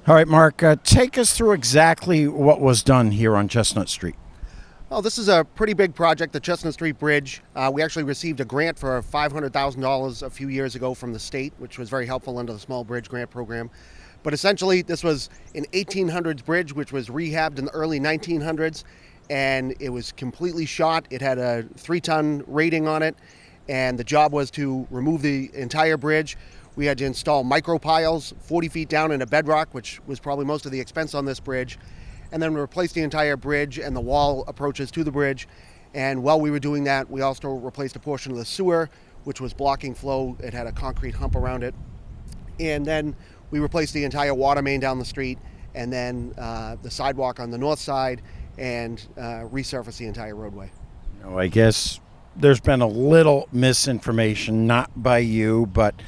All right, Mark, take us through exactly what was done here on Chestnut Street. Well, this is a pretty big project, the Chestnut Street Bridge. We actually received a grant for $500,000 a few years ago from the state, which was very helpful under the Small Bridge Grant Program. But essentially, this was an 1800s bridge, which was rehabbed in the early 1900s, and it was completely shot. It had a 3-ton rating on it, and the job was to remove the entire bridge. We had to install micro piles 40 feet down in a bedrock, which was probably most of the expense on this bridge, and then replace the entire bridge and the wall approaches to the bridge. And while we were doing that, we also replaced a portion of the sewer, which was blocking flow. It had a concrete hump around it. And then we replaced the entire water main down the street, and then the sidewalk on the north side, and resurfaced the entire roadway. I guess there's been a little misinformation, not by you, but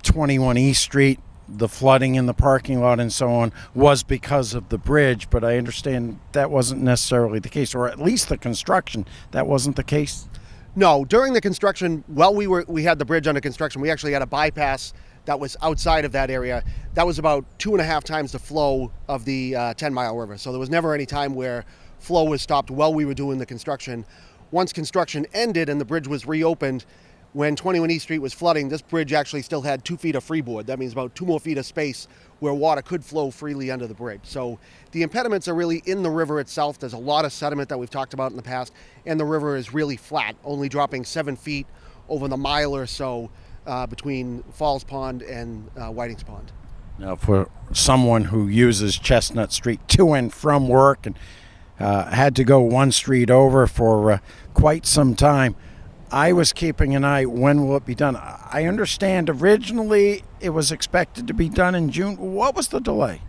21 East Street, the flooding in the parking lot and so on was because of the bridge, but I understand that wasn't necessarily the case, or at least the construction, that wasn't the case? No, during the construction, while we had the bridge under construction, we actually had a bypass that was outside of that area. That was about 2.5 times the flow of the 10-mile river. So there was never any time where flow was stopped while we were doing the construction. Once construction ended and the bridge was reopened, when 21 East Street was flooding, this bridge actually still had 2 feet of freeboard. That means about 2 more feet of space where water could flow freely under the bridge. So the impediments are really in the river itself. There's a lot of sediment that we've talked about in the past, and the river is really flat, only dropping 7 feet over the mile or so between Falls Pond and Whiting's Pond. Now, for someone who uses Chestnut Street to and from work and had to go one street over for quite some time, I was keeping an eye, when will it be done? I understand originally it was expected to be done in June. What was the delay?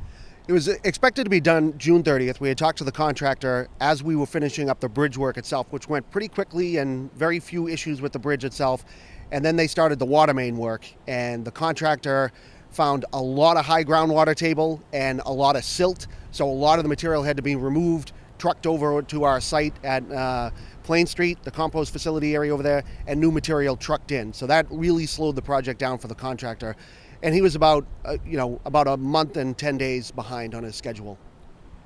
It was expected to be done June 30th. We had talked to the contractor as we were finishing up the bridge work itself, which went pretty quickly and very few issues with the bridge itself. And then they started the water main work, and the contractor found a lot of high groundwater table and a lot of silt. So a lot of the material had to be removed, trucked over to our site at Plain Street, the compost facility area over there, and new material trucked in. So that really slowed the project down for the contractor. And he was about a month and 10 days behind on his schedule.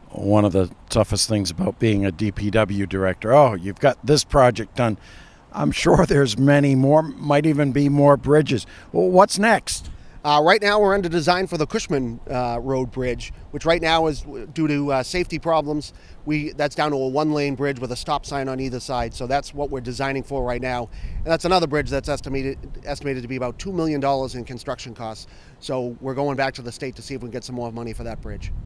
One of the toughest things about being a DPW director, oh, you've got this project done. I'm sure there's many more, might even be more bridges. Well, what's next? Right now we're under design for the Cushman Road Bridge, which right now is due to safety problems. That's down to a 1-lane bridge with a stop sign on either side. So that's what we're designing for right now. And that's another bridge that's estimated to be about $2 million in construction costs. So we're going back to the state to see if we can get some more money for that bridge.